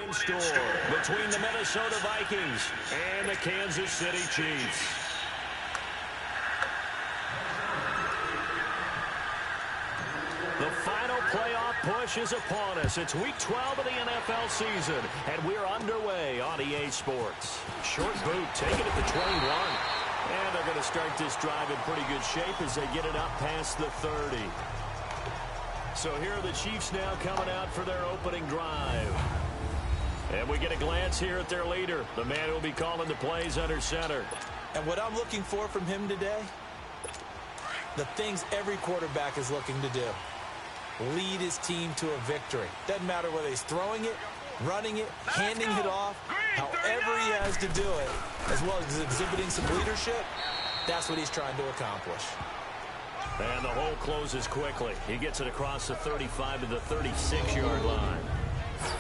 in store between the Minnesota Vikings and the Kansas City Chiefs. The final playoff push is upon us. It's Week 12 of the NFL season, and we're underway on EA Sports. Short boot, taken at the 21. And they're going to start this drive in pretty good shape as they get it up past the 30. So here are the Chiefs now coming out for their opening drive. And we get a glance here at their leader, the man who will be calling the plays under center. And what I'm looking for from him today, the things every quarterback is looking to do. Lead his team to a victory. Doesn't matter whether he's throwing it, running it, handing it off, however he has to do it, as well as exhibiting some leadership, that's what he's trying to accomplish. And the hole closes quickly. He gets it across the 35 to the 36-yard line.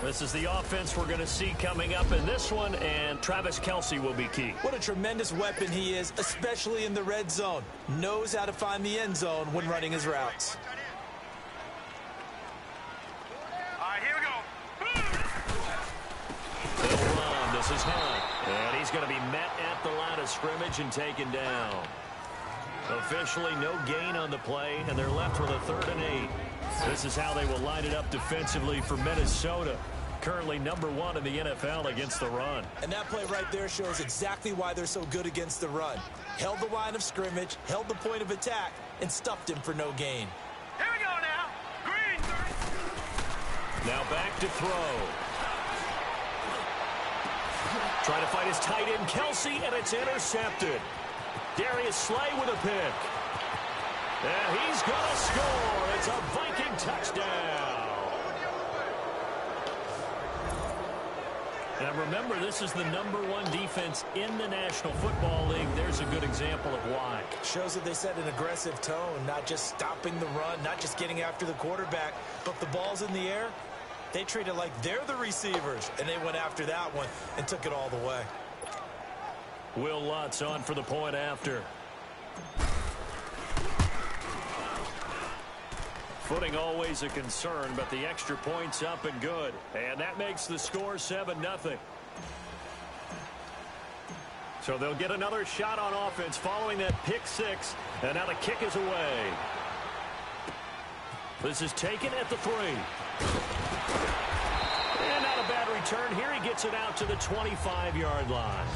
This is the offense we're going to see coming up in this one, and Travis Kelce will be key. What a tremendous weapon he is, especially in the red zone. Knows how to find the end zone when running his routes. This is Hunt, and he's going to be met at the line of scrimmage and taken down. Officially no gain on the play, and they're left with a 3rd and 8. This is how they will line it up defensively for Minnesota, currently #1 in the NFL against the run. And that play right there shows exactly why they're so good against the run. Held the line of scrimmage, held the point of attack, and stuffed him for no gain. Here we go now. Green. Now back to throw. Trying to fight his tight end, Kelce, and it's intercepted. Darius Slay with a pick. And he's going to score. It's a Viking touchdown. And remember, this is the #1 defense in the National Football League. There's a good example of why. Shows that they set an aggressive tone, not just stopping the run, not just getting after the quarterback, but if the ball's in the air, they treat it like they're the receivers, and they went after that one and took it all the way. Will Lutz on for the point after. Footing always a concern, but the extra point's up and good. And that makes the score 7-0. So they'll get another shot on offense following that pick 6. And now the kick is away. This is taken at the 3. And not a bad return. Here he gets it out to the 25-yard line.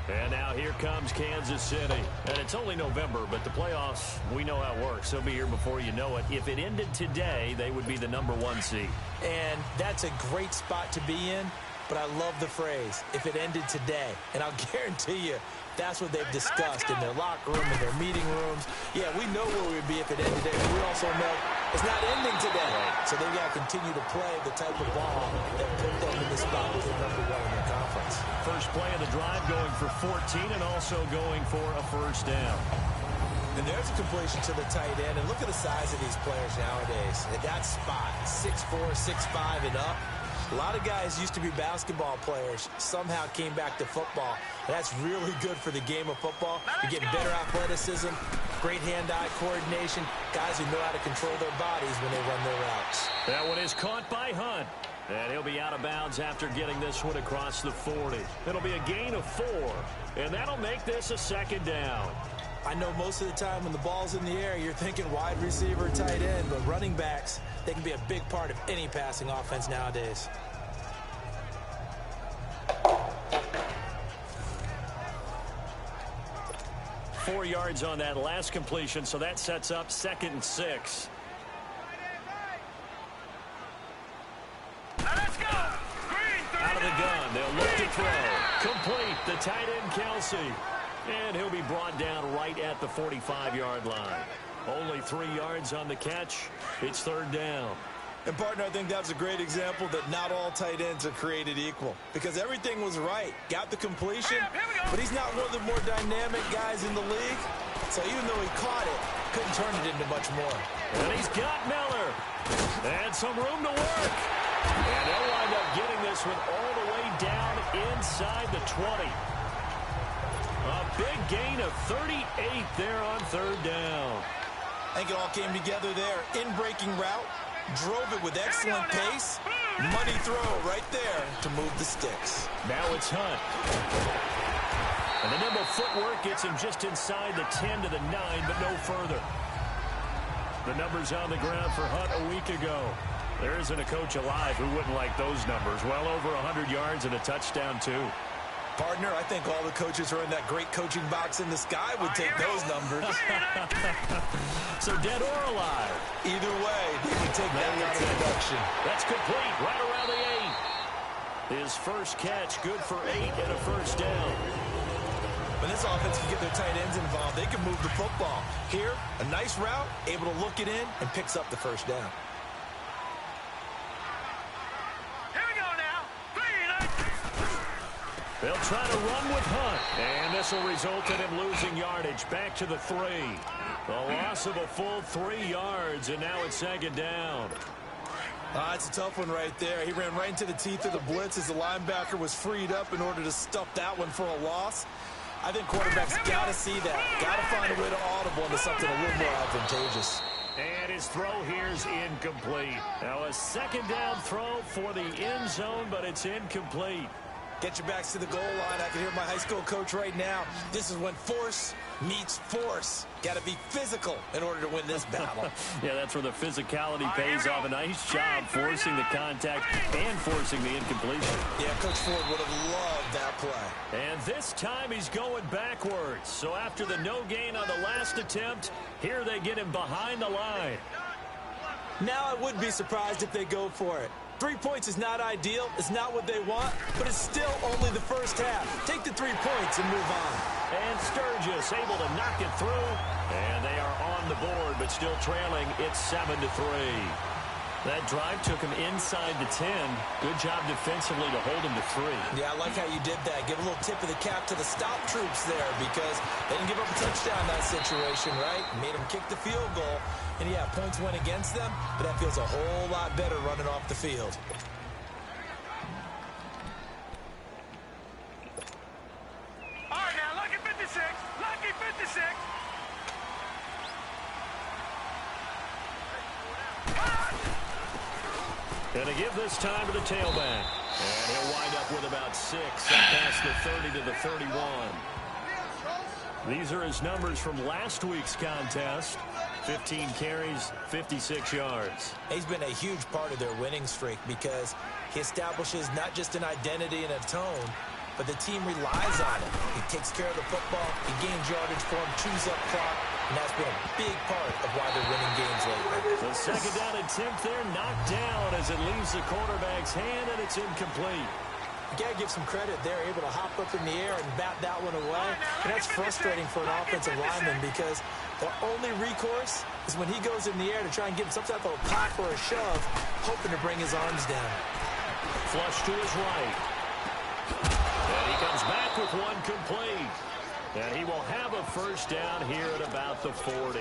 And now here comes Kansas City. And it's only November, but the playoffs, we know how it works. They'll be here before you know it. If it ended today, they would be the #1 seed. And that's a great spot to be in, but I love the phrase, if it ended today. And I'll guarantee you, that's what they've discussed in their locker room, in their meeting rooms. Yeah, we know where we'd be if it ended today, but we also know it's not ending today. So they've got to continue to play the type of ball that put them in the spot with #1 in their conference. First play of the drive going for 14 and also going for a first down. And there's a completion to the tight end. And look at the size of these players nowadays. At that spot, 6'4", 6'5", and up. A lot of guys used to be basketball players, somehow came back to football. That's really good for the game of football. You're getting better athleticism, great hand-eye coordination, guys who know how to control their bodies when they run their routes. That one is caught by Hunt. And he'll be out of bounds after getting this one across the 40. It'll be a gain of 4, and that'll make this a 2nd down. I know most of the time when the ball's in the air, you're thinking wide receiver, tight end, but running backs, they can be a big part of any passing offense nowadays. Four yards on that last completion, so that sets up 2nd and 6. Out of the gun, they'll look to throw. Complete, the tight end Kelce. And he'll be brought down right at the 45-yard line. Only 3 yards on the catch. It's 3rd down. And, partner, I think that was a great example that not all tight ends are created equal. Because everything was right. Got the completion, but he's not one of the more dynamic guys in the league. So even though he caught it, couldn't turn it into much more. And he's got Miller. And some room to work. And they'll wind up getting this one all the way down inside the 20. A big gain of 38 there on 3rd down. I think it all came together there. In breaking route, Drove it with excellent pace. Money throw right there to move the sticks. Now it's Hunt. And the nimble footwork gets him just inside the 10 to the 9, but no further. The numbers on the ground for Hunt a week ago. There isn't a coach alive who wouldn't like those numbers. Well over 100 yards and a touchdown, too. Partner, I think all the coaches who are in that great coaching box in the sky would take those numbers. So dead or alive? Either way, he would take that kind of production. That's complete, right around the 8. His first catch, good for 8 and a first down. When this offense can get their tight ends involved, they can move the football. Here, a nice route, able to look it in, and picks up the first down. They'll try to run with Hunt, and this will result in him losing yardage back to the 3. The loss of a full 3 yards, and now it's second down. It's a tough one right there. He ran right into the teeth of the blitz as the linebacker was freed up in order to stuff that one for a loss. I think quarterbacks got to see that. Got to find a way to audible into something a little more advantageous. And his throw here is incomplete. Now a second down throw for the end zone, but it's incomplete. Get your backs to the goal line. I can hear my high school coach right now. This is when force meets force. Got to be physical in order to win this battle. Yeah, that's where the physicality pays off. A nice job forcing the contact and forcing the incompletion. Yeah, Coach Ford would have loved that play. And this time he's going backwards. So after the no gain on the last attempt, here they get him behind the line. Now I wouldn't be surprised if they go for it. 3 points is not ideal. It's not what they want, but it's still only the first half. Take the 3 points and move on. And Sturgis able to knock it through. And they are on the board, but still trailing. It's 7-3. That drive took him inside the 10. Good job defensively to hold him to 3. Yeah, I like how you did that. Give a little tip of the cap to the stop troops there because they didn't give up a touchdown in that situation, right? Made them kick the field goal. And, yeah, points went against them, but that feels a whole lot better running off the field. All right, now, lucky 56. Lucky 56. Going to give this time to the tailback. And he'll wind up with about 6 up past the 30 to the 31. These are his numbers from last week's contest. 15 carries, 56 yards. He's been a huge part of their winning streak because he establishes not just an identity and a tone, but the team relies on it. He takes care of the football, he gains yardage for him, chews up clock, and that's been a big part of why they're winning games lately. The second down attempt there knocked down as it leaves the quarterback's hand, and it's incomplete. You got to give some credit. They're able to hop up in the air and bat that one away. And that's frustrating for an offensive lineman because the only recourse is when he goes in the air to try and get some type of a pop or a shove, hoping to bring his arms down. Flush to his right. And he comes back with one complete. And he will have a first down here at about the 40.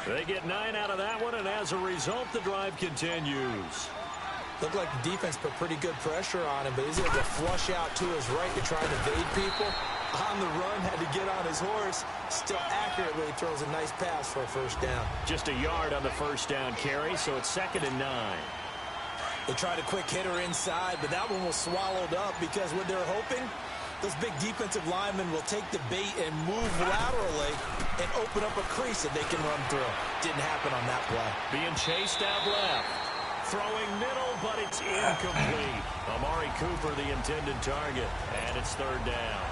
They get 9 out of that one, and as a result, the drive continues. Looked like the defense put pretty good pressure on him, but he's able to flush out to his right to try and evade people. On the run, had to get on his horse. Still accurately throws a nice pass for a first down. Just a yard on the first down carry, so it's 2nd and 9. They tried a quick hitter inside, but that one was swallowed up because what they're hoping, those big defensive linemen will take the bait and move laterally and open up a crease that they can run through. Didn't happen on that play. Being chased out left. Throwing middle, but it's incomplete. Amari Cooper, the intended target, and it's 3rd down.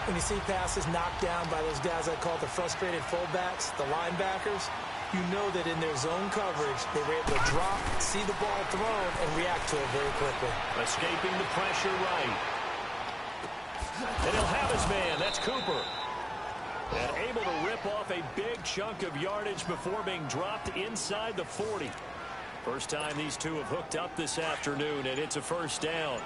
When you see passes knocked down by those guys I call the frustrated fullbacks, the linebackers, you know that in their zone coverage, they were able to drop, see the ball thrown, and react to it very quickly. Escaping the pressure right. And he'll have his man. That's Cooper. And able to rip off a big chunk of yardage before being dropped inside the 40. First time these two have hooked up this afternoon, and it's a first down.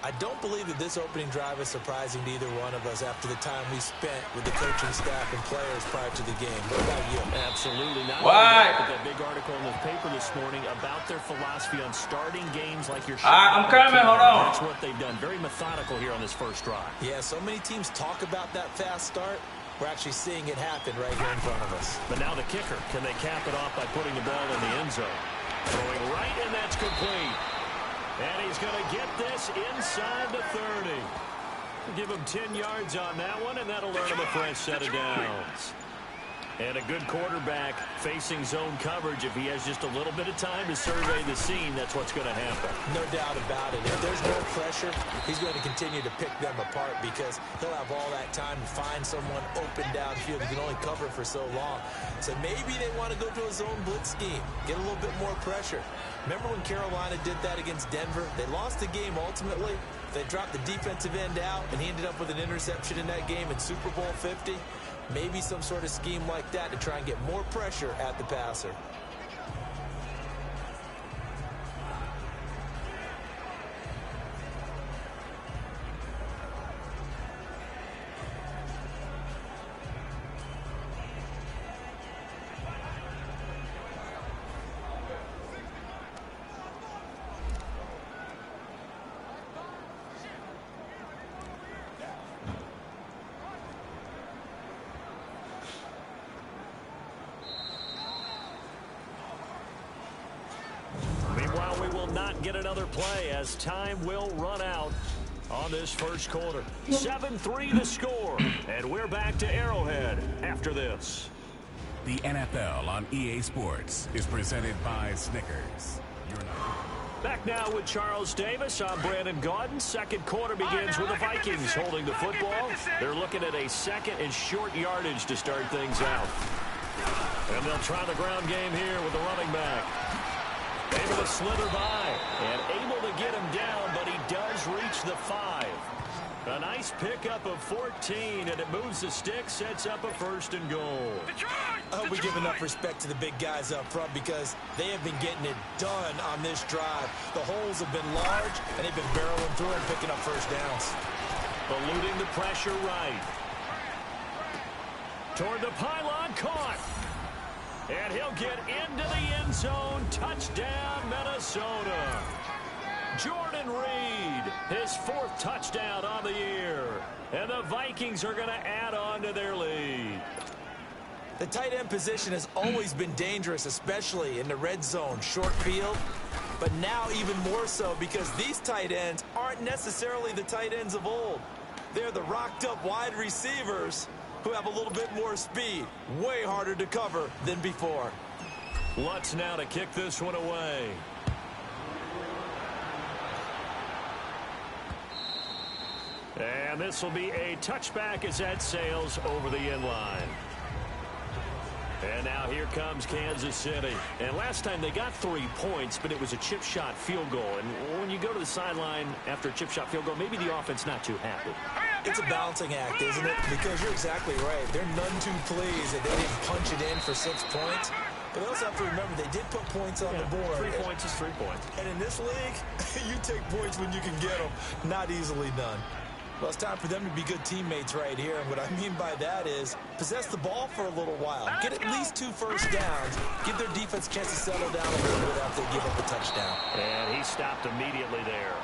I don't believe that this opening drive is surprising to either one of us after the time we spent with the coaching staff and players prior to the game. What about you? Absolutely not. Why? That big article in the paper this morning about their philosophy on starting games like you're I'm coming. Hold on. That's what they've done. Very methodical here on this first drive. Yeah, so many teams talk about that fast start. We're actually seeing it happen right here in front of us. But now the kicker. Can they cap it off by putting the ball in the end zone? Throwing right, and that's complete. And he's going to get this inside the 30. Give him 10 yards on that one, and that'll earn him a fresh set of downs. And a good quarterback facing zone coverage. If he has just a little bit of time to survey the scene, that's what's going to happen. No doubt about it. If there's no pressure, he's going to continue to pick them apart because he'll have all that time to find someone open downfield. He can only cover for so long. So maybe they want to go to a zone blitz scheme, get a little bit more pressure. Remember when Carolina did that against Denver? They lost the game ultimately. They dropped the defensive end out, and he ended up with an interception in that game in Super Bowl 50. Maybe some sort of scheme like that to try and get more pressure at the passer. Get another play as time will run out on this first quarter. 7-3 the score, and we're back to Arrowhead after this. The NFL on EA Sports is presented by Snickers. Back now with Charles Davis. I'm Brandon Gaudin. Second quarter begins with the Vikings holding the football. They're looking at a second and short yardage to start things out. And they'll try the ground game here with the running back. Able to slither by and able to get him down, but he does reach the 5. A nice pickup of 14, and it moves the stick, sets up a 1st and goal. I hope we give enough respect to the big guys up front because they have been getting it done on this drive. The holes have been large, and they've been barreling through and picking up first downs. Eluding the pressure right. Toward the pylon, caught. And he'll get into the end zone. Touchdown, Minnesota. Jordan Reed, his 4th touchdown on the year. And the Vikings are going to add on to their lead. The tight end position has always been dangerous, especially in the red zone, short field. But now even more so because these tight ends aren't necessarily the tight ends of old. They're the rocked-up wide receivers who have a little bit more speed. Way harder to cover than before. Lutz now to kick this one away. And this will be a touchback as that sails over the end line. And now here comes Kansas City. And last time they got 3 points, but it was a chip shot field goal. And when you go to the sideline after a chip shot field goal, maybe the offense not too happy. It's a balancing act, isn't it? Because you're exactly right. They're none too pleased that they didn't punch it in for 6 points. But they also have to remember they did put points on the board. 3 points is 3 points. And in this league, you take points when you can get them. Not easily done. Well, it's time for them to be good teammates right here. And what I mean by that is possess the ball for a little while. Get at least 2 first downs. Give their defense a chance to settle down a little bit after they give up a touchdown. And he stopped immediately there.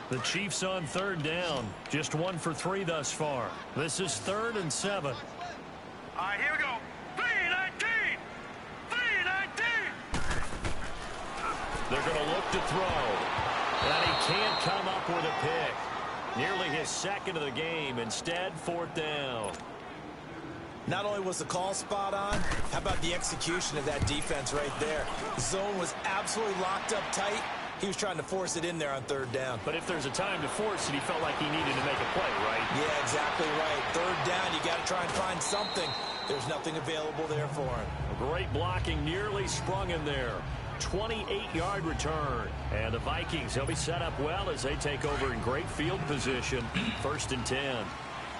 The Chiefs on 3rd down. Just 1 for 3 thus far. This is 3rd and 7. All right, here we go. 3-19. 3-19. They're going to look to throw. And he can't come up with a pick. Nearly his 2nd of the game. Instead, 4th down. Not only was the call spot on, how about the execution of that defense right there? The zone was absolutely locked up tight. He was trying to force it in there on 3rd down. But if there's a time to force it, he felt like he needed to make a play, right? Yeah, exactly right. 3rd down, you got to try and find something. There's nothing available there for him. Great blocking, nearly sprung in there. 28-yard return. And the Vikings, they'll be set up well as they take over in great field position. 1st and 10.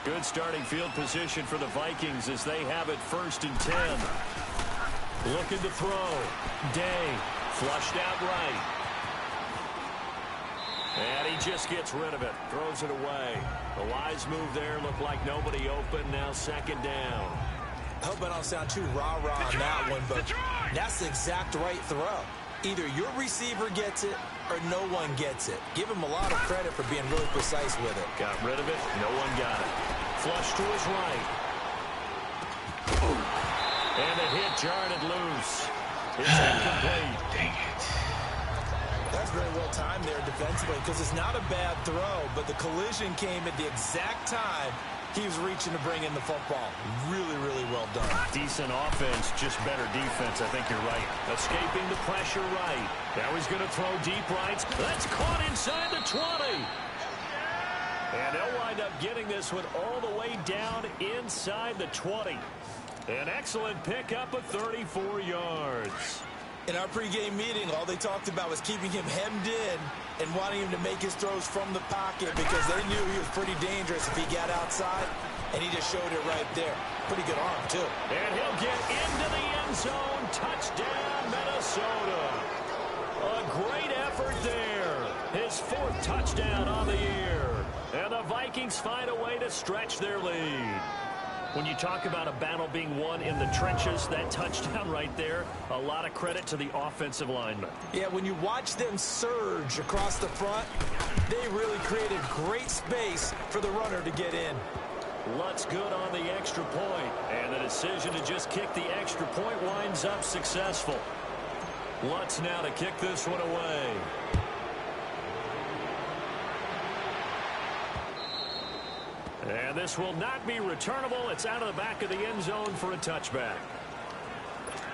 Good starting field position for the Vikings as they have it 1st and 10. Looking to throw. Day flushed out right. And he just gets rid of it. Throws it away. The wise move there. Looked like nobody open. Now 2nd down. I hope I don't sound too rah-rah on that one, but that's the exact right throw. Either your receiver gets it or no one gets it. Give him a lot of credit for being really precise with it. Got rid of it. No one got it. Flush to his right. And the hit jarred it loose. It's incomplete. Dang it. That's very well timed there defensively because it's not a bad throw, but the collision came at the exact time he was reaching to bring in the football. Really, really well done. Decent offense, just better defense. I think you're right. Escaping the pressure right. Now he's going to throw deep rights. That's caught inside the 20. And they'll wind up getting this one all the way down inside the 20. An excellent pickup of 34 yards. In our pregame meeting, all they talked about was keeping him hemmed in and wanting him to make his throws from the pocket because they knew he was pretty dangerous if he got outside, and he just showed it right there. Pretty good arm, too. And he'll get into the end zone. Touchdown, Minnesota. A great effort there. His 4th touchdown on the year. And the Vikings find a way to stretch their lead. When you talk about a battle being won in the trenches, that touchdown right there, a lot of credit to the offensive linemen. Yeah, when you watch them surge across the front, they really created great space for the runner to get in. Lutz good on the extra point, and the decision to just kick the extra point winds up successful. Lutz now to kick this one away. And this will not be returnable. It's out of the back of the end zone for a touchback.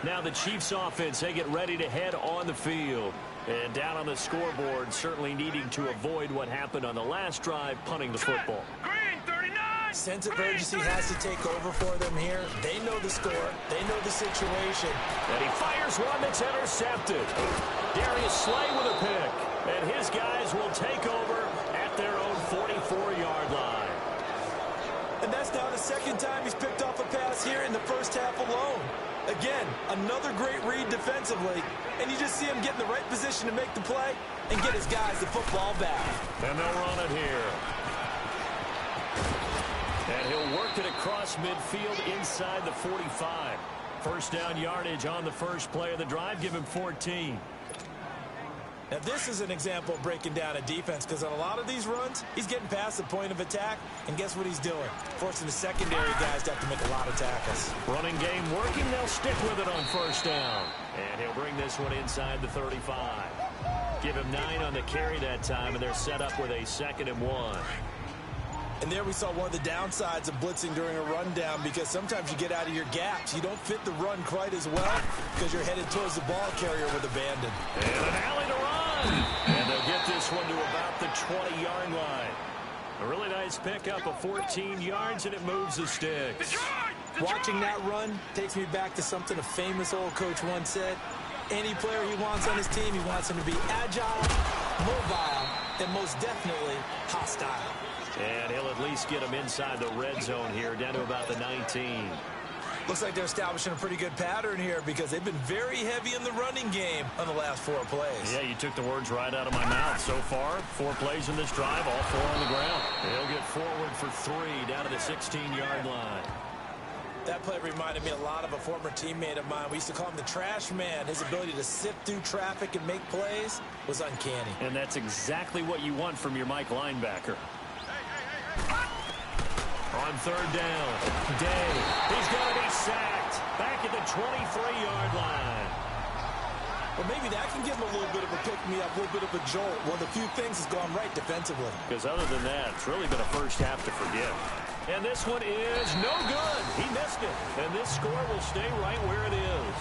Now the Chiefs offense, they get ready to head on the field. And down on the scoreboard, certainly needing to avoid what happened on the last drive, punting the football. Green 39. Sense of urgency has to take over for them here. They know the score. They know the situation. And he fires one that's intercepted. Darius Slay with a pick. And his guys will take over at their own 44-yard line. And that's now the second time he's picked off a pass here in the first half alone. Again, another great read defensively, and you just see him get in the right position to make the play and get his guys the football back. And they'll run it here. And he'll work it across midfield inside the 45. First down yardage on the first play of the drive. Give him 14. Now, this is an example of breaking down a defense because on a lot of these runs, he's getting past the point of attack, and guess what he's doing? Forcing the secondary guys to have to make a lot of tackles. Running game working. They'll stick with it on first down. And he'll bring this one inside the 35. Give him 9 on the carry that time, and they're set up with a 2nd and 1. And there we saw one of the downsides of blitzing during a rundown because sometimes you get out of your gaps. You don't fit the run quite as well because you're headed towards the ball carrier with abandon. And an alley to run. And they'll get this one to about the 20-yard line. A really nice pickup of 14 yards, and it moves the sticks. Watching that run takes me back to something a famous old coach once said. Any player he wants on his team, he wants him to be agile, mobile, and most definitely hostile. And he'll at least get him inside the red zone here, down to about the 19. Looks like they're establishing a pretty good pattern here because they've been very heavy in the running game on the last 4 plays. Yeah, you took the words right out of my mouth. So far, 4 plays in this drive, all 4 on the ground. He'll get forward for 3 down to the 16-yard line. That play reminded me a lot of a former teammate of mine. We used to call him the trash man. His ability to sift through traffic and make plays was uncanny. And that's exactly what you want from your Mike linebacker. On 3rd down, Day. He's going to be sacked. Back at the 23-yard line. Well, maybe that can give him a little bit of a pick-me-up, a little bit of a jolt. One of the few things has gone right defensively. Because other than that, it's really been a first half to forget. And this one is no good. He missed it. And this score will stay right where it is.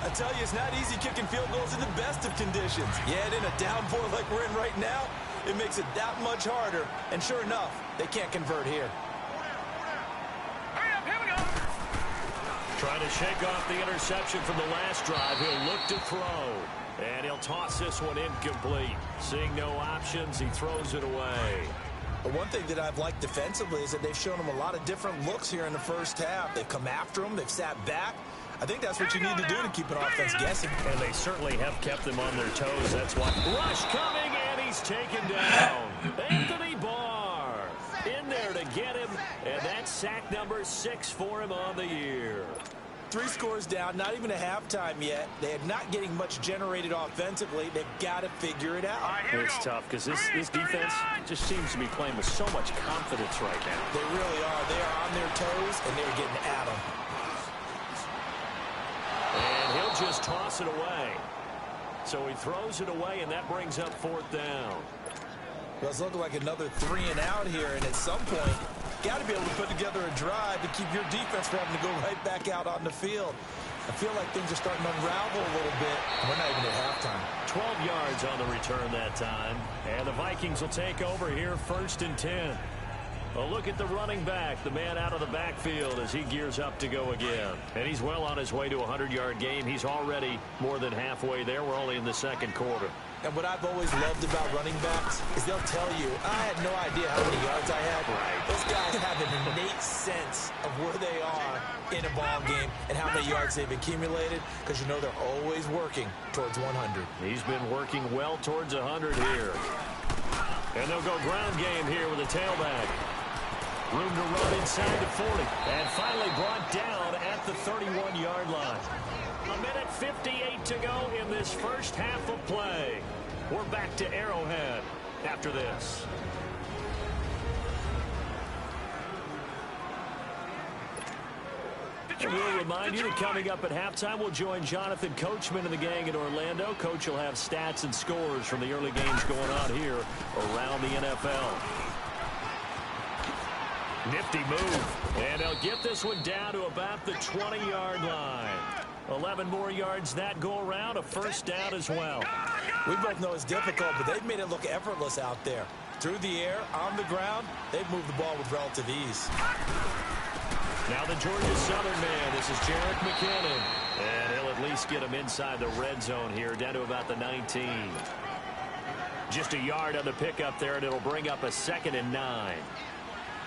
I tell you, it's not easy kicking field goals in the best of conditions. Yet in a downpour like we're in right now, it makes it that much harder. And sure enough, they can't convert here. Hurry up, here we go. Trying to shake off the interception from the last drive. He'll look to throw. And he'll toss this one incomplete. Seeing no options, he throws it away. But one thing that I've liked defensively is that they've shown him a lot of different looks here in the first half. They've come after him. They've sat back. I think that's what you need to do to keep an offense guessing. And they certainly have kept them on their toes. That's why. Rush coming, and he's taken down. Anthony Barr in there to get him. And that's sack number 6 for him on the year. 3 scores down, not even a halftime yet. They are not getting much generated offensively. They've got to figure it out. It's tough because this defense just seems to be playing with so much confidence right now. They really are. They are on their toes, and they're getting at them. And he'll just toss it away. So he throws it away, and that brings up 4th down. Well, it's looking like another 3 and out here, and at some point, got to be able to put together a drive to keep your defense from having to go right back out on the field. I feel like things are starting to unravel a little bit. We're not even at halftime. 12 yards on the return that time. And the Vikings will take over here 1st and 10. A look at the running back, the man out of the backfield as he gears up to go again. And he's well on his way to a 100-yard game. He's already more than halfway there. We're only in the 2nd quarter. And what I've always loved about running backs is they'll tell you, I had no idea how many yards I had. Right. Those guys have an innate sense of where they are in a ball game and how many yards they've accumulated, because you know they're always working towards 100. He's been working well towards 100 here. And they'll go ground game here with a tailback. Room to run inside the 40. And finally brought down at the 31-yard line. 1:58 to go in this first half of play. We're back to Arrowhead after this. And we'll remind you that coming up at halftime, we'll join Jonathan Coachman and the gang in Orlando. Coach will have stats and scores from the early games going on here around the NFL. Nifty move. And they'll get this one down to about the 20-yard line. 11 more yards that go around, a 1st down as well. We both know it's difficult, but they've made it look effortless out there. Through the air, on the ground, they've moved the ball with relative ease. Now the Georgia Southern man, this is Jerick McKinnon. And he'll at least get him inside the red zone here, down to about the 19. Just a yard on the pickup there, and it'll bring up a 2nd and 9.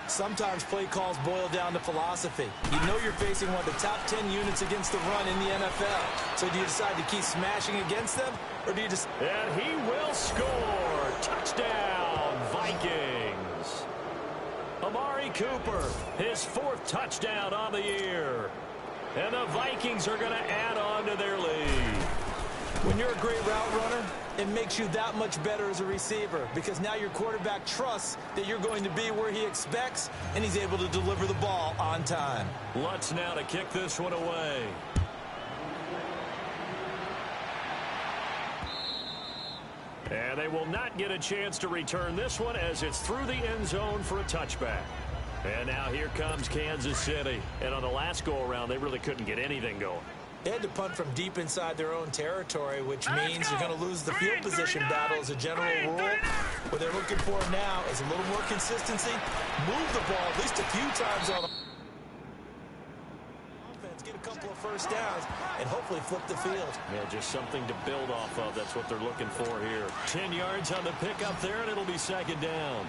Sometimes play calls boil down to philosophy. You know you're facing one of the top 10 units against the run in the NFL. So do you decide to keep smashing against them, or do you just... And he will score. Touchdown, Vikings. Amari Cooper, his 4th touchdown on the year. And the Vikings are going to add on to their lead. When you're a great route runner, it makes you that much better as a receiver, because now your quarterback trusts that you're going to be where he expects, and he's able to deliver the ball on time. Lutz now to kick this one away. And they will not get a chance to return this one as it's through the end zone for a touchback. And now here comes Kansas City. And on the last go-around, they really couldn't get anything going. They had to punt from deep inside their own territory, which means you're going to lose the field position battle as a general rule. What they're looking for now is a little more consistency. Move the ball at least a few times on offense, get a couple of 1st downs, and hopefully flip the field. Yeah, just something to build off of. That's what they're looking for here. 10 yards on the pickup there, and it'll be 2nd down.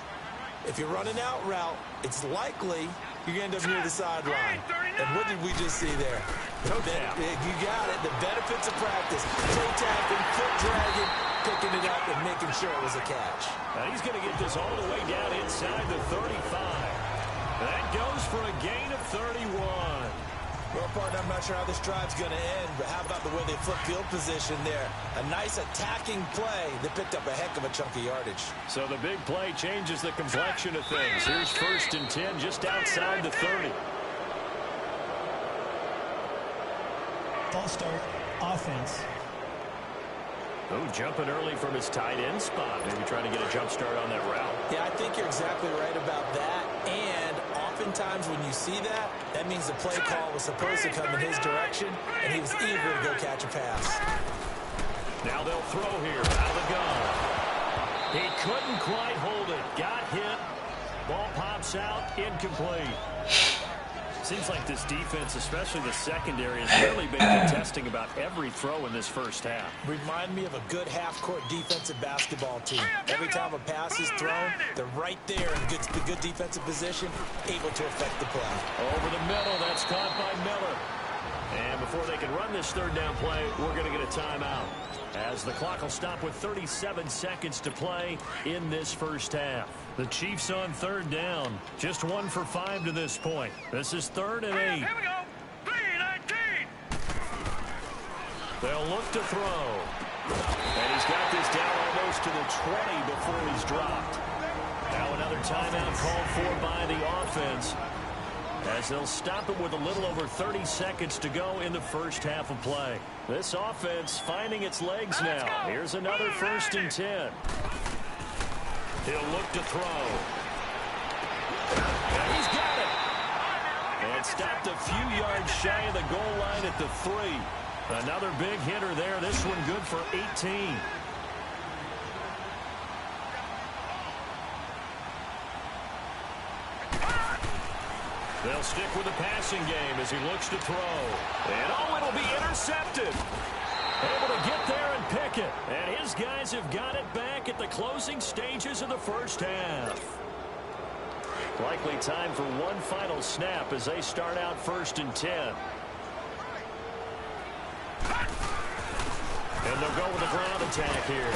If you're running out route, it's likely you're going to end up near the sideline. And what did we just see there? Toe tap. You got it. The benefits of practice. Toe tapping, foot dragging, picking it up, and making sure it was a catch. Now he's going to get this all the way down inside the 35. That goes for a gain of 31. Well, partner, I'm not sure how this drive's going to end, but how about the way they flip field position there? A nice attacking play that picked up a heck of a chunk of yardage. So the big play changes the complexion of things. Here's 1st and 10 just outside the 30. False start, offense. Oh, jumping early from his tight end spot. Maybe trying to get a jump start on that route. Yeah, I think you're exactly right about that. And oftentimes when you see that, that means the play call was supposed to come in his direction, and he was eager to go catch a pass. Now they'll throw here out of the gun. He couldn't quite hold it. Got hit. Ball pops out. Incomplete. Seems like this defense, especially the secondary, has really been contesting about every throw in this first half. Remind me of a good half-court defensive basketball team. Every time a pass is thrown, they're right there in good defensive position, able to affect the play. Over the middle, that's caught by Miller. And before they can run this 3rd down play, we're going to get a timeout, as the clock will stop with 37 seconds to play in this first half. The Chiefs on 3rd down. Just 1 for 5 to this point. This is 3rd and 8. Here we go. 3:19. They'll look to throw. And he's got this down almost to the 20 before he's dropped. Now another timeout called for by the offense, as they'll stop it with a little over 30 seconds to go in the first half of play. This offense finding its legs now. Here's another 1st and 10. He'll look to throw. And he's got it. And stopped a few yards shy of the goal line at the 3. Another big hitter there. This one good for 18. They'll stick with the passing game as he looks to throw. And it'll be intercepted. Able to get there and pick it. And his guys have got it back at the closing stages of the first half. Likely time for one final snap as they start out 1st and 10. And they'll go with a ground attack here.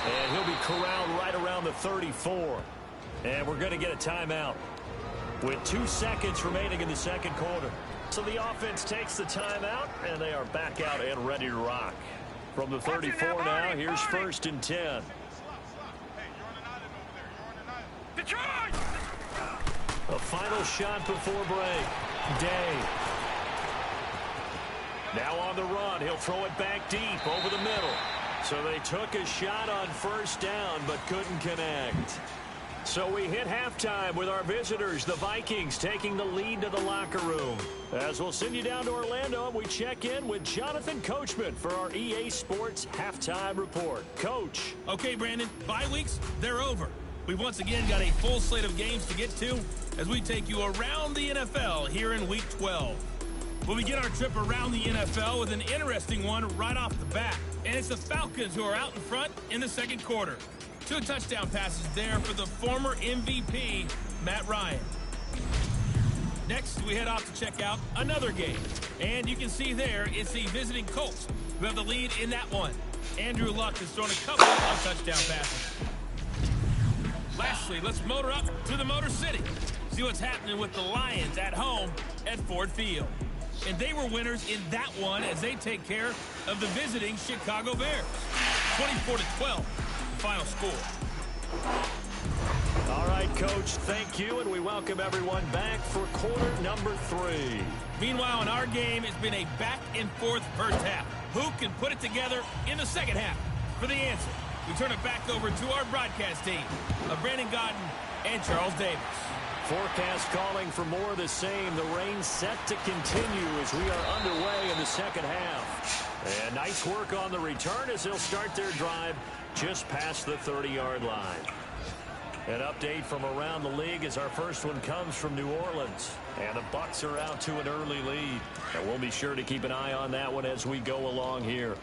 And he'll be corralled right around the 34. And we're going to get a timeout with 2 seconds remaining in the second quarter. So the offense takes the timeout, and they are back out and ready to rock. From the 34 now, here's 1st and 10. A final shot before break. Day. Now on the run, he'll throw it back deep over the middle. So they took a shot on 1st down, but couldn't connect. So we hit halftime with our visitors, the Vikings, taking the lead to the locker room. As we'll send you down to Orlando, we check in with Jonathan Coachman for our EA Sports Halftime Report. Coach. Okay, Brandon, bye weeks, they're over. We've once again got a full slate of games to get to as we take you around the NFL here in Week 12. We'll begin our trip around the NFL with an interesting one right off the bat. And it's the Falcons who are out in front in the second quarter. 2 touchdown passes there for the former MVP, Matt Ryan. Next, we head off to check out another game. And you can see there, it's the visiting Colts who have the lead in that one. Andrew Luck has thrown a couple of touchdown passes. Lastly, let's motor up to the Motor City. See what's happening with the Lions at home at Ford Field. And they were winners in that one as they take care of the visiting Chicago Bears. 24-12. Final score. All right, Coach, thank you, and we welcome everyone back for quarter number 3. Meanwhile, in our game, it's been a back-and-forth first half. Who can put it together in the second half? For the answer, we turn it back over to our broadcast team of Brandon Godden and Charles Davis. Forecast calling for more of the same. The rain set to continue as we are underway in the second half. And nice work on the return as they'll start their drive just past the 30-yard line. An update from around the league as our first one comes from New Orleans. And the Bucs are out to an early lead. And we'll be sure to keep an eye on that one as we go along here.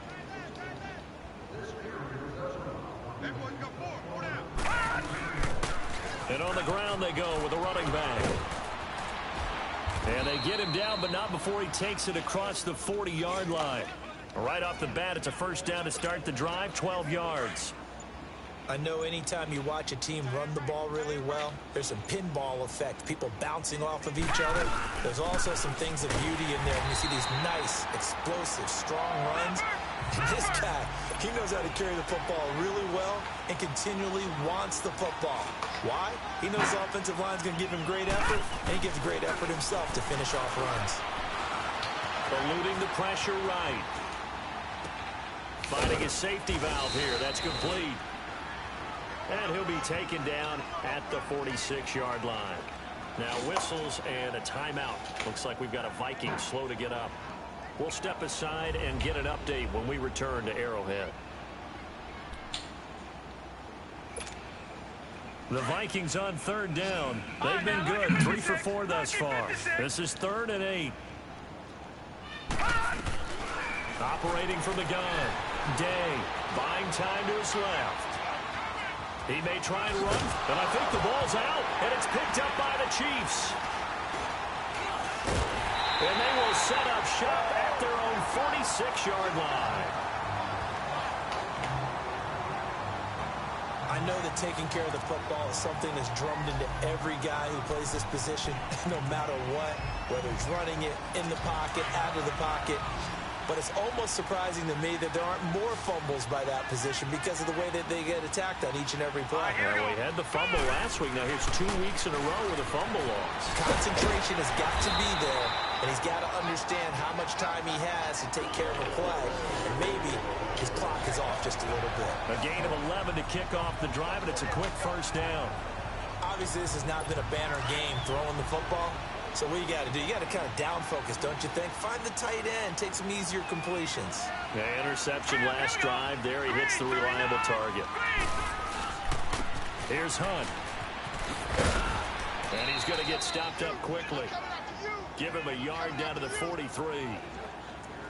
And on the ground they go with a running back. And they get him down, but not before he takes it across the 40-yard line. Right off the bat, it's a first down to start the drive, 12 yards. I know anytime you watch a team run the ball really well, there's some pinball effect, people bouncing off of each other. There's also some things of beauty in there when you see these nice, explosive, strong runs. And this guy, he knows how to carry the football really well and continually wants the football. Why? He knows the offensive line's going to give him great effort, and he gives great effort himself to finish off runs. Eluding the pressure right. Finding his safety valve here. That's complete. And he'll be taken down at the 46-yard line. Now whistles and a timeout. Looks like we've got a Viking slow to get up. We'll step aside and get an update when we return to Arrowhead. The Vikings on third down. They've been good. 3 for 4 thus far. This is 3rd and 8. Operating from the gun. Day buying time to his left. He may try and run, but I think the ball's out, and it's picked up by the Chiefs. And they will set up shop at their own 46-yard line. I know that taking care of the football is something that's drummed into every guy who plays this position, no matter what, whether he's running it in the pocket, out of the pocket. but it's almost surprising to me that there aren't more fumbles by that position because of the way that they get attacked on each and every play. Well, we had the fumble last week. Now here's 2 weeks in a row with a fumble loss. Concentration has got to be there, and he's got to understand how much time he has to take care of a play, and maybe his clock is off just a little bit. A gain of 11 to kick off the drive, and it's a quick first down. Obviously, this has not been a banner game throwing the football. So what you got to do, you got to kind of down focus, don't you think? Find the tight end, take some easier completions. The interception last drive. There he hits the reliable target. Here's Hunt. And he's going to get stopped up quickly. Give him a yard down to the 43.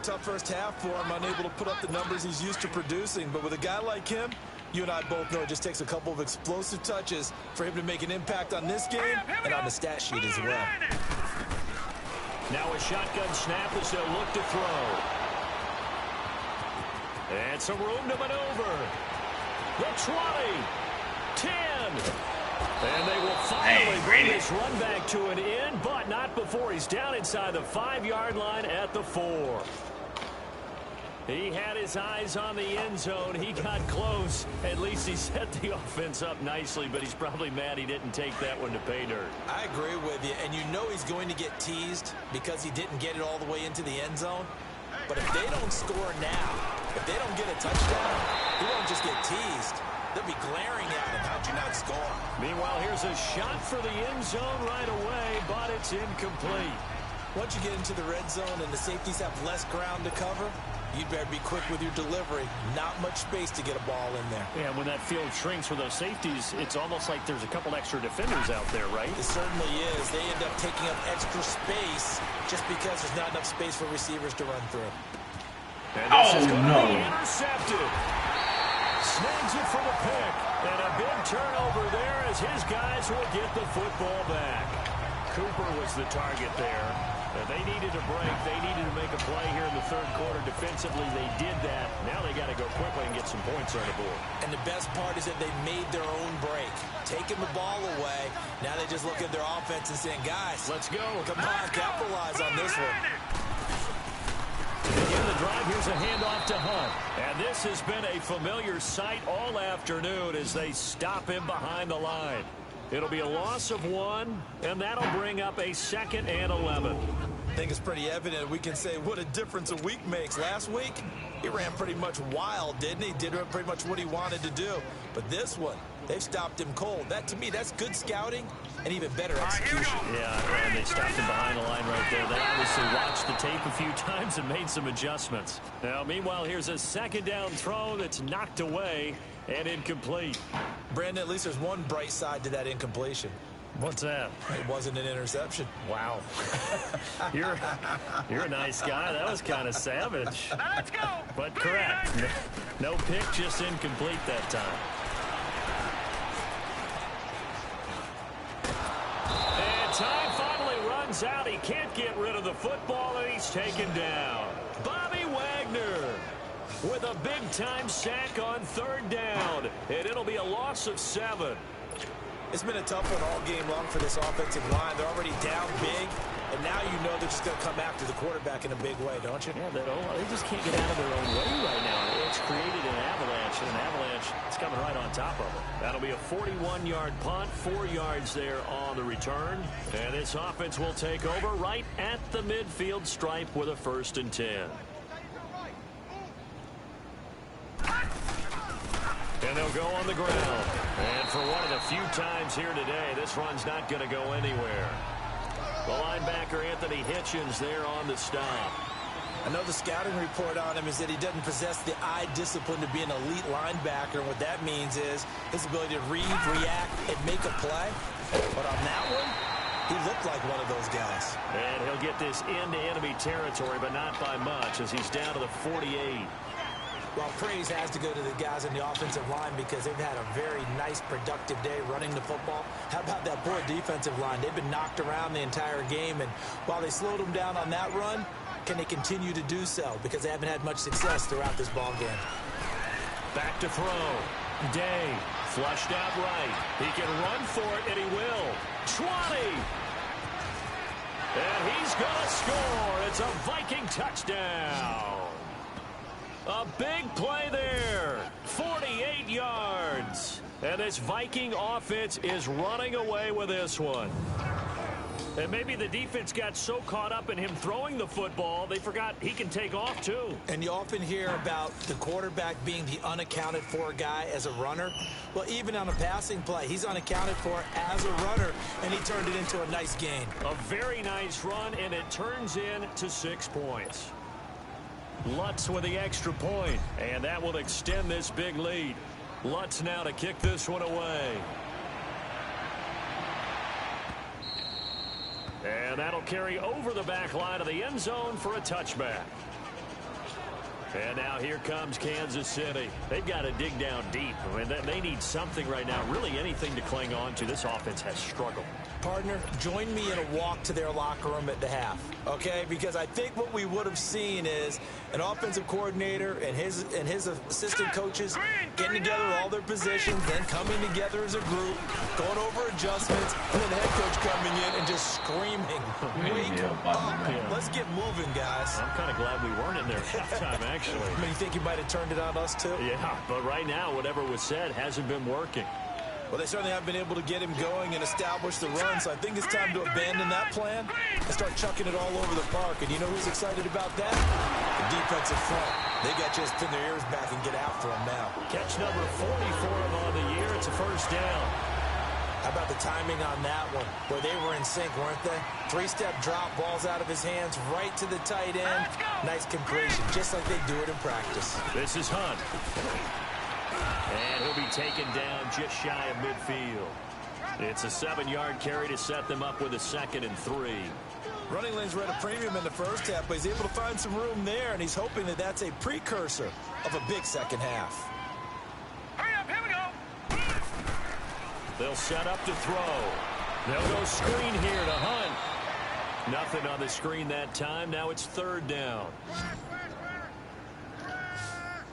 Tough first half for him, unable to put up the numbers he's used to producing. But with a guy like him, you and I both know it just takes a couple of explosive touches for him to make an impact on this game and on the stat sheet as well. Now a shotgun snap as they'll look to throw. And some room to maneuver. The 20. 10. And they will finally bring this run back to an end, but not before he's down inside the 5-yard line at the 4. He had his eyes on the end zone. He got close. At least he set the offense up nicely, but he's probably mad he didn't take that one to pay dirt. I agree with you, and you know he's going to get teased because he didn't get it all the way into the end zone. But if they don't score now, if they don't get a touchdown, he won't just get teased. They'll be glaring at him. How'd you not score? Meanwhile, here's a shot for the end zone right away, but it's incomplete. Once you get into the red zone and the safeties have less ground to cover, you'd better be quick with your delivery. Not much space to get a ball in there. Yeah, when that field shrinks with those safeties, it's almost like there's a couple extra defenders out there, right? It certainly is. They end up taking up extra space just because there's not enough space for receivers to run through. And this is going to be intercepted. Snags it for the pick. And a big turnover there as his guys will get the football back. Cooper was the target there. They needed a break. They needed to make a play here in the third quarter. Defensively, they did that. Now they got to go quickly and get some points on the board. And the best part is that they made their own break. Taking the ball away. Now they just look at their offense and saying, guys, let's go. Come on, capitalize on this one. Again, the drive, here's a handoff to Hunt. And this has been a familiar sight all afternoon as they stop him behind the line. It'll be a loss of 1, and that'll bring up a 2nd and 11. I think it's pretty evident. We can say what a difference a week makes. Last week, he ran pretty much wild, didn't he? Did pretty much what he wanted to do. But this one, they've stopped him cold. That, to me, that's good scouting and even better execution. Yeah, and they stopped him behind the line right there. They obviously watched the tape a few times and made some adjustments. Now, meanwhile, here's a 2nd down throw that's knocked away and incomplete. Brandon, at least there's one bright side to that incompletion. What's that? It wasn't an interception. Wow. You're a nice guy. That was kind of savage. Let's go. But correct. No pick, just incomplete that time. And time finally runs out. He can't get rid of the football, and he's taken down. Bobby Wagner with a big-time sack on 3rd down. And it'll be a loss of 7. It's been a tough one all game long for this offensive line. They're already down big, and now you know they're just going to come after the quarterback in a big way, don't you? Yeah, they just can't get out of their own way right now. It's created an avalanche, and an avalanche is coming right on top of it. That'll be a 41-yard punt, 4 yards there on the return. And this offense will take over right at the midfield stripe with a 1st and 10. And they'll go on the ground. And for one of the few times here today, this run's not going to go anywhere. The linebacker, Anthony Hitchens, there on the stop. I know the scouting report on him is that he doesn't possess the eye discipline to be an elite linebacker. And what that means is his ability to read, react, and make a play. But on that one, he looked like one of those guys. And he'll get this into enemy territory, but not by much as he's down to the 48. Well, praise has to go to the guys in the offensive line because they've had a very nice, productive day running the football. How about that poor defensive line? They've been knocked around the entire game, and while they slowed them down on that run, can they continue to do so? Because they haven't had much success throughout this ball game. Back to throw. Day flushed out right. He can run for it, and he will. 20. And he's going to score. It's a Viking touchdown. A big play there. 48 yards. And this Viking offense is running away with this one. And maybe the defense got so caught up in him throwing the football, they forgot he can take off, too. And you often hear about the quarterback being the unaccounted for guy as a runner. Well, even on a passing play, he's unaccounted for as a runner, and he turned it into a nice gain. A very nice run, and it turns into 6 points. Lutz with the extra point, and that will extend this big lead. Lutz now to kick this one away. And that'll carry over the back line of the end zone for a touchback. And now here comes Kansas City. They've got to dig down deep. I mean, they need something right now, really anything to cling on to. This offense has struggled. Partner, join me in a walk to their locker room at the half, okay? Because I think what we would have seen is an offensive coordinator and his assistant coaches getting together all their positions, then coming together as a group, going over adjustments, and then the head coach coming in and just screaming, wake up. Let's get moving, guys. I'm kind of glad we weren't in there at halftime, actually. I mean, you think you might have turned it on us, too? Yeah, but right now, whatever was said hasn't been working. Well, they certainly have been able to get him going and establish the run, so I think it's time to abandon that plan and start chucking it all over the park. And you know who's excited about that? The defensive front. They got just pin their ears back and get after him now. Catch number 44 on the year. It's a first down. How about the timing on that one? Boy, they were in sync, weren't they? 3-step drop, balls out of his hands, right to the tight end. Nice completion, just like they do it in practice. This is Hunt. And he'll be taken down just shy of midfield. It's a 7-yard carry to set them up with a 2nd and 3. Running lanes were at a premium in the first half, but he's able to find some room there, and he's hoping that that's a precursor of a big second half. Hurry up, here we go. They'll set up to throw. They'll go screen here to Hunt. Nothing on the screen that time. Now it's 3rd down.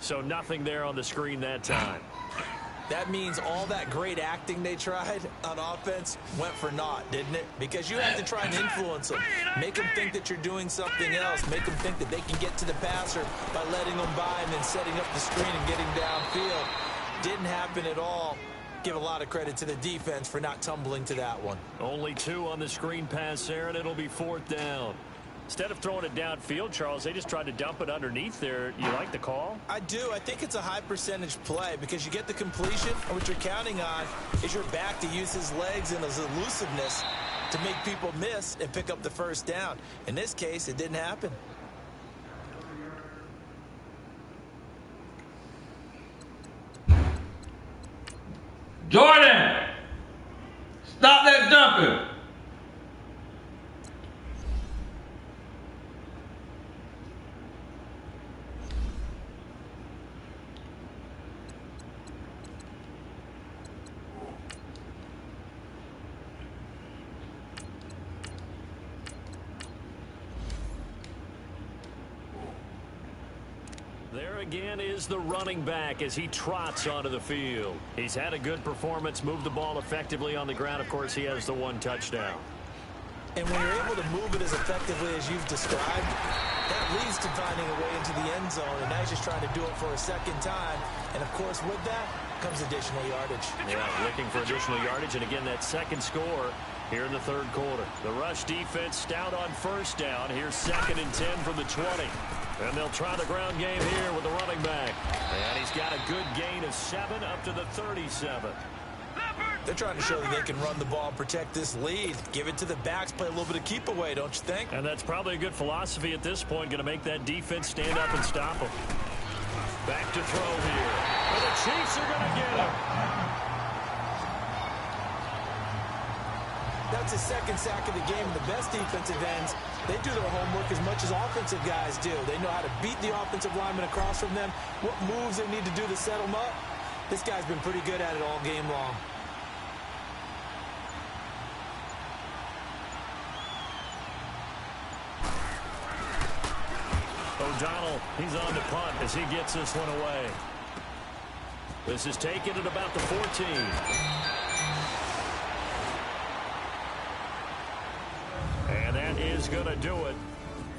So nothing there on the screen that time. That means all that great acting they tried on offense went for naught, didn't it? Because you have to try and influence them. Make them think that you're doing something else. Make them think that they can get to the passer by letting them by and then setting up the screen and getting downfield. Didn't happen at all. Give a lot of credit to the defense for not tumbling to that one. Only 2 on the screen pass there, and it'll be 4th down. Instead of throwing it downfield, Charles, they just tried to dump it underneath there. You like the call? I do. I think it's a high percentage play because you get the completion, and what you're counting on is your back to use his legs and his elusiveness to make people miss and pick up the first down. In this case, it didn't happen. Jordan, stop that jumping. There again is the running back as he trots onto the field. He's had a good performance, moved the ball effectively on the ground. Of course, he has the 1 touchdown. And when you're able to move it as effectively as you've described, that leads to finding a way into the end zone, and now he's just trying to do it for a second time. And, of course, with that comes additional yardage. Yeah, looking for additional yardage, and again, that second score here in the 3rd quarter. The rush defense stout on first down. Here's 2nd and 10 from the 20. And they'll try the ground game here with the running back. And he's got a good gain of 7 up to the 37. They're trying to show that they can run the ball and protect this lead. Give it to the backs, play a little bit of keep away, don't you think? And that's probably a good philosophy at this point, going to make that defense stand up and stop them. Back to throw here. And the Chiefs are going to get him. That's his 2nd sack of the game. The best defensive ends, they do their homework as much as offensive guys do. They know how to beat the offensive lineman across from them, what moves they need to do to set them up. This guy's been pretty good at it all game long. O'Donnell, he's on to punt as he gets this one away. This is taken at about the 14. And that is is going to do it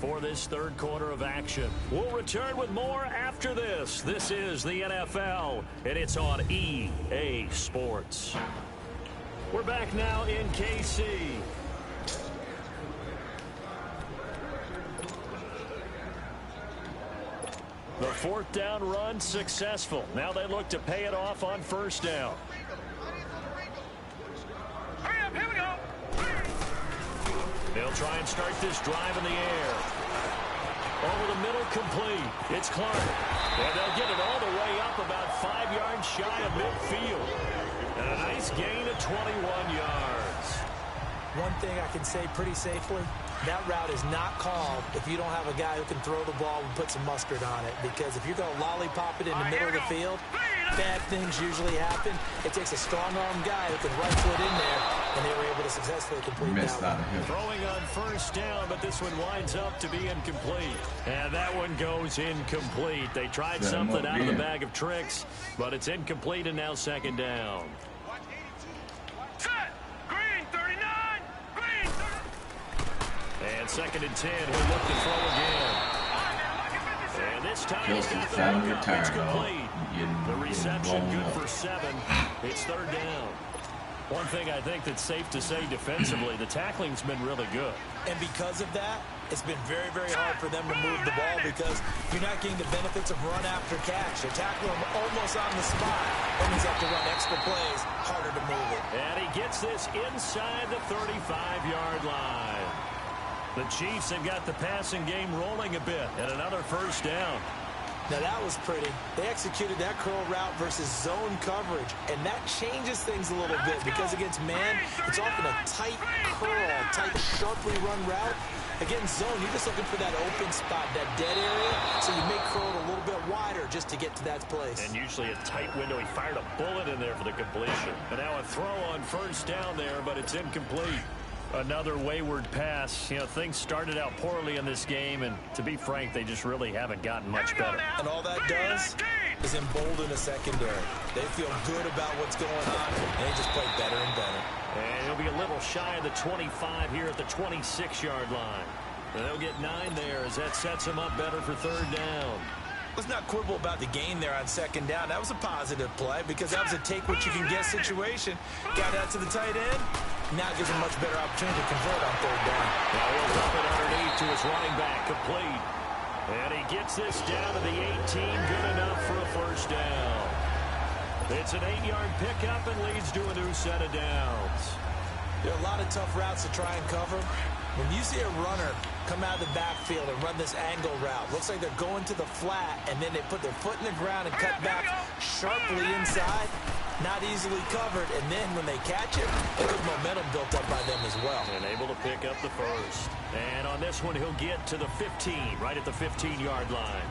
for this third quarter of action. We'll return with more after this. This is the NFL, and it's on EA Sports. We're back now in KC. The fourth down run successful. Now they look to pay it off on first down. Hurry up, here we go. They'll try and start this drive in the air. Over the middle, complete. It's Clark. And they'll get it all the way up about 5 yards shy of midfield. And a nice gain of 21 yards. One thing I can say pretty safely, that route is not called if you don't have a guy who can throw the ball and put some mustard on it. Because if you're going to lollipop it in the middle of the field, bad things usually happen. It takes a strong-arm guy who can right foot in there, and they were able to successfully complete that one. Throwing on first down, but this one winds up to be incomplete. And that one goes incomplete. They tried something out of the bag of tricks, but it's incomplete, and now second down. Set. Green, 39. Green, 30. And second and 10, he'll look to throw again. And this time he's got the hook up. It's complete. The reception good for 7. It's third down. One thing I think that's safe to say defensively, the tackling's been really good. And because of that, it's been very, very hard for them to move the ball because you're not getting the benefits of run after catch. You're tackling them almost on the spot. That means you have to run extra plays, harder to move it. And he gets this inside the 35-yard line. The Chiefs have got the passing game rolling a bit, and another first down. Now, that was pretty. They executed that curl route versus zone coverage, and that changes things a little bit because against man, it's often a tight curl, tight, sharply run route. Against zone, you're just looking for that open spot, that dead area, so you make curl a little bit wider just to get to that place. And usually a tight window. He fired a bullet in there for the completion. And now a throw on first down there, but it's incomplete. Another wayward pass. You know, things started out poorly in this game, and to be frank, they just really haven't gotten much better. And all that does is embolden a secondary. They feel good about what's going on, and they just play better and better. And he'll be a little shy of the 25 here at the 26-yard line. And they'll get 9 there as that sets him up better for third down. Let's not quibble about the gain there on second down. That was a positive play because that was a take-what-you-can-get situation. Got out to the tight end. Now gives him a much better opportunity to convert on third down. Now he'll dump it underneath to his running back, complete. And he gets this down to the 18, good enough for a first down. It's an 8-yard pickup and leads to a new set of downs. There are a lot of tough routes to try and cover. When you see a runner come out of the backfield and run this angle route, looks like they're going to the flat, and then they put their foot in the ground and cut back sharply inside. Not easily covered, and then when they catch it, there's momentum built up by them as well. And able to pick up the first. And on this one, he'll get to the 15, right at the 15-yard line.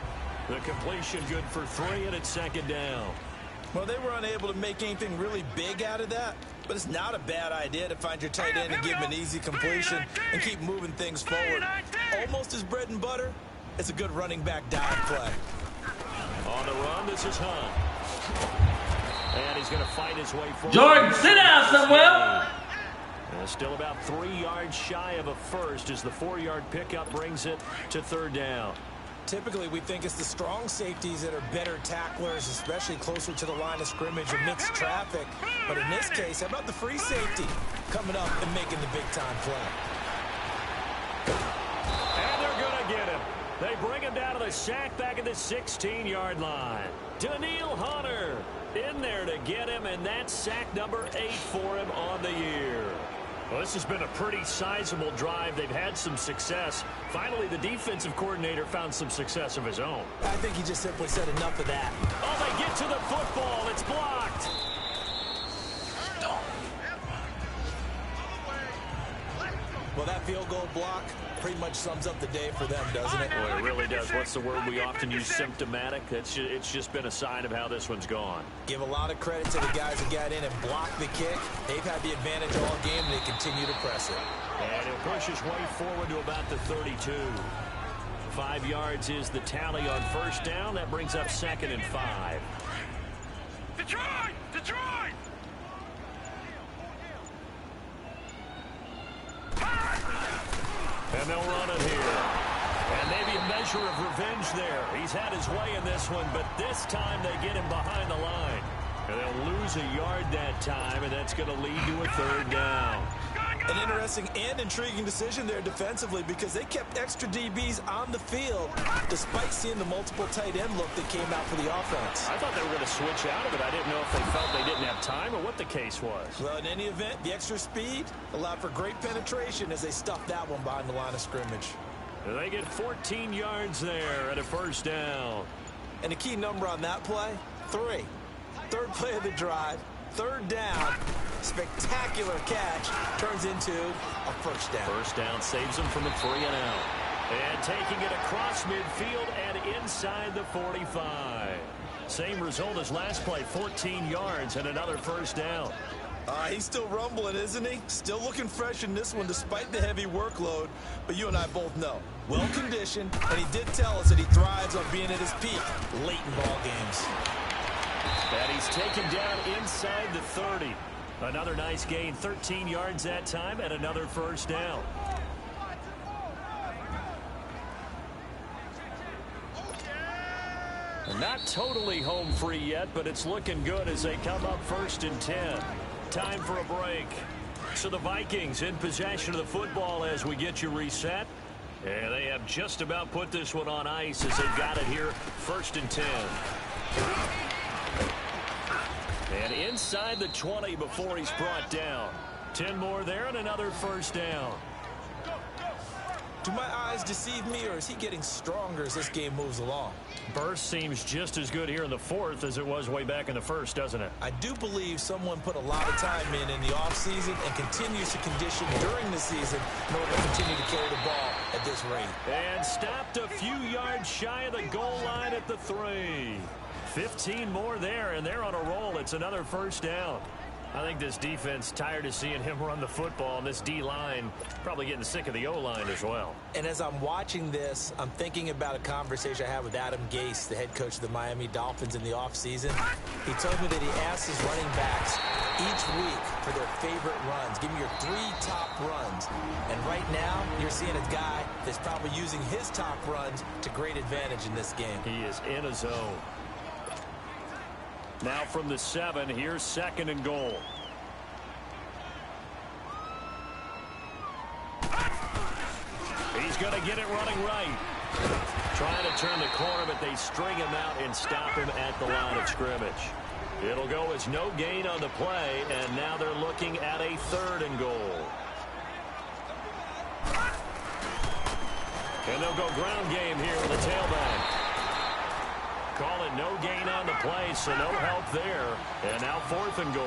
The completion good for 3, and it's second down. Well, they were unable to make anything really big out of that, but it's not a bad idea to find your tight end and give him an easy completion and keep moving things forward. Almost his bread and butter. It's a good running back dive play. On the run, this is Hunt. And he's going to fight his way forward. Jordan, sit down somewhere. Still about 3 yards shy of a first as the 4-yard pickup brings it to third down. Typically, we think it's the strong safeties that are better tacklers, especially closer to the line of scrimmage amidst traffic. But in this case, how about the free safety coming up and making the big-time play? And they're going to get him. They bring him down to the sack back at the 16-yard line. Daniil Hunter in there to get him, and that's sack number 8 for him on the year. Well, this has been a pretty sizable drive. They've had some success. Finally, the defensive coordinator found some success of his own. I think he just simply said enough of that. Oh, they get to the football. It's blocked. Well, that field goal block pretty much sums up the day for them, doesn't it? Well, it really does. What's the word we often use? Symptomatic. It's just been a sign of how this one's gone. Give a lot of credit to the guys who got in and blocked the kick. They've had the advantage all game, and they continue to press it. And he'll push his way forward to about the 32. 5 yards is the tally on first down. That brings up second and 5. Detroit! Detroit! And they'll run it here. And maybe a measure of revenge there. He's had his way in this one, but this time they get him behind the line. And they'll lose a yard that time, and that's going to lead to a third down. An interesting and intriguing decision there defensively because they kept extra DBs on the field despite seeing the multiple tight end look that came out for the offense. I thought they were going to switch out of it. I didn't know if they felt they didn't have time or what the case was. Well, in any event, the extra speed allowed for great penetration as they stuffed that one behind the line of scrimmage. They get 14 yards there at a first down. And the key number on that play, 3. Third play of the drive, third down, spectacular catch, turns into a first down. First down saves them from the 3 and out. And taking it across midfield and inside the 45. Same result as last play, 14 yards and another first down. He's still rumbling, isn't he? Still looking fresh in this one despite the heavy workload. But you and I both know, well-conditioned, and he did tell us that he thrives on being at his peak late in ball games. And he's taken down inside the 30. Another nice gain, 13 yards that time, and another first down. Not totally home free yet, but it's looking good as they come up 1st and 10. Time for a break. So the Vikings in possession of the football as we get you reset. And they have just about put this one on ice as they've got it here, 1st and 10. And inside the 20 before he's brought down. 10 more there and another first down. Do my eyes deceive me, or is he getting stronger as this game moves along? Burst seems just as good here in the 4th as it was way back in the 1st, doesn't it? I do believe someone put a lot of time in the offseason and continues to condition during the season in order to continue to carry the ball at this rate. And stopped a few yards shy of the goal line at the 3. 15 more there, and they're on a roll. It's another first down. I think this defense tired of seeing him run the football, and this D-line probably getting sick of the O-line as well. And as I'm watching this, I'm thinking about a conversation I had with Adam Gase, the head coach of the Miami Dolphins in the offseason. He told me that he asked his running backs each week for their favorite runs. Give me your 3 top runs. And right now, you're seeing a guy that's probably using his top runs to great advantage in this game. He is in a zone. Now from the 7, here's 2nd and goal. He's going to get it running right. Trying to turn the corner, but they string him out and stop him at the line of scrimmage. It'll go as no gain on the play, and now they're looking at a 3rd and goal. And they'll go ground game here with the tailback. Call it no gain on the play, so no help there. And now 4th and goal.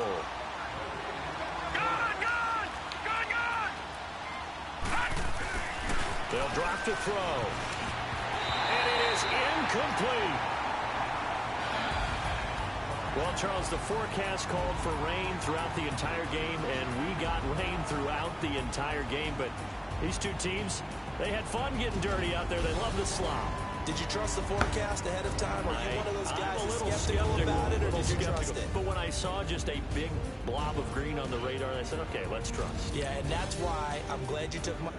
They'll drop to throw. And it is incomplete. Well, Charles, the forecast called for rain throughout the entire game, and we got rain throughout the entire game. But these two teams, they had fun getting dirty out there. They love the slop. Did you trust the forecast ahead of time? Are you one of those guys who's skeptical about it, or did you trust it? But when I saw just a big blob of green on the radar, I said, okay, let's trust. Yeah, and that's why I'm glad you took my...